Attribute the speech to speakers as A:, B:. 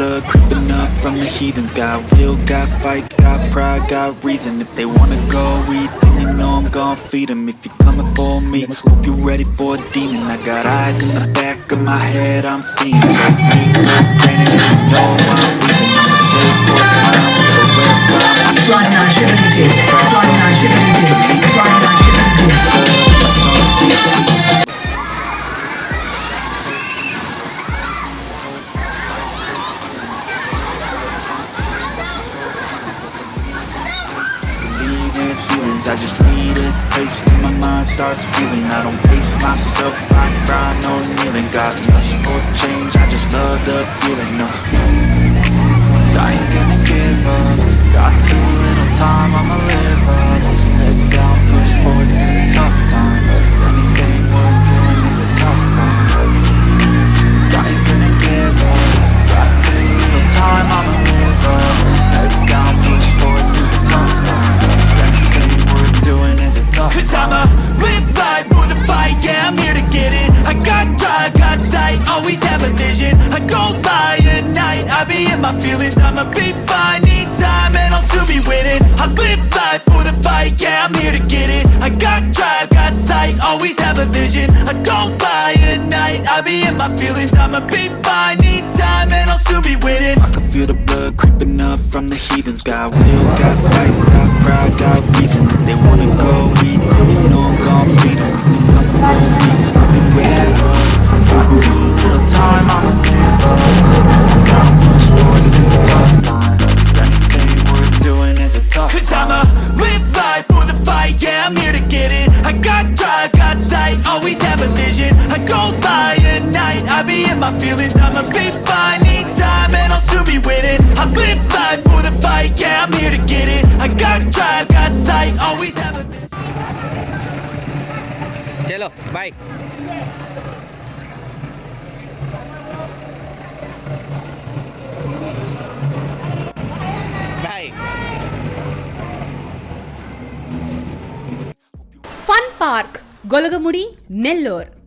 A: blood creeping up from the heathens. Got will, got fight, got pride, got reason. If they wanna go eat, then you know I'm gon' feed them. If you're coming for me, hope you're ready for a demon. I got eyes in the back of my head, I'm seeing. Take me for granted and you know I'm leaving. I'ma take what's mine with the webs I'm weaving. I'ma take this crap from shit to believe it. Gotta be good, don't tease me. I just need a taste and my mind starts feeling. I don't pace myself, I grind, no kneeling. Got lust for change, I just love the feeling. I ain't gonna give up, got too little time, I'ma live up. Head down, push forward through the tough times, cause anything worth doing is a tough climb. I ain't gonna give up, got too little time, I'ma live up. Head down, push forward through the tough times, doing is a tough. Cause I'ma live life for the fight, yeah, I'm here to get it. I got drive, got sight, always have a vision. I don't lie at night, I be in my feelings. I'ma be fine, need time and I'll soon be winning. I live life for the fight, yeah, I'm here to get it. I got drive, got sight, always have a vision. I don't lie at night, I be in my feelings. I'ma be fine, need time and I'll soon be winning. I can feel the blood creeping up from the heathens. Got will, got fight, got pride, got reason. If they wanna go eat, then you know I'm gon' feed them. If they come for me, I'll be ready for it. Got too little time, I'ma live up. Time push forward through the tough times, cause anything worth doing is a tough. Cause I'ma live life for the fight, yeah, I'm here to get it. I got drive, got sight, always have a vision. I don't lie at night, I be in my feelings. I'ma be fine, need time and I'll soon be winning. I live life for the fight, yeah, I'm here to get it. I got drive, got sight, always have a vision.
B: चलो bye.
C: Funpark, 𝐩𝐚𝐫𝐤, Nellore.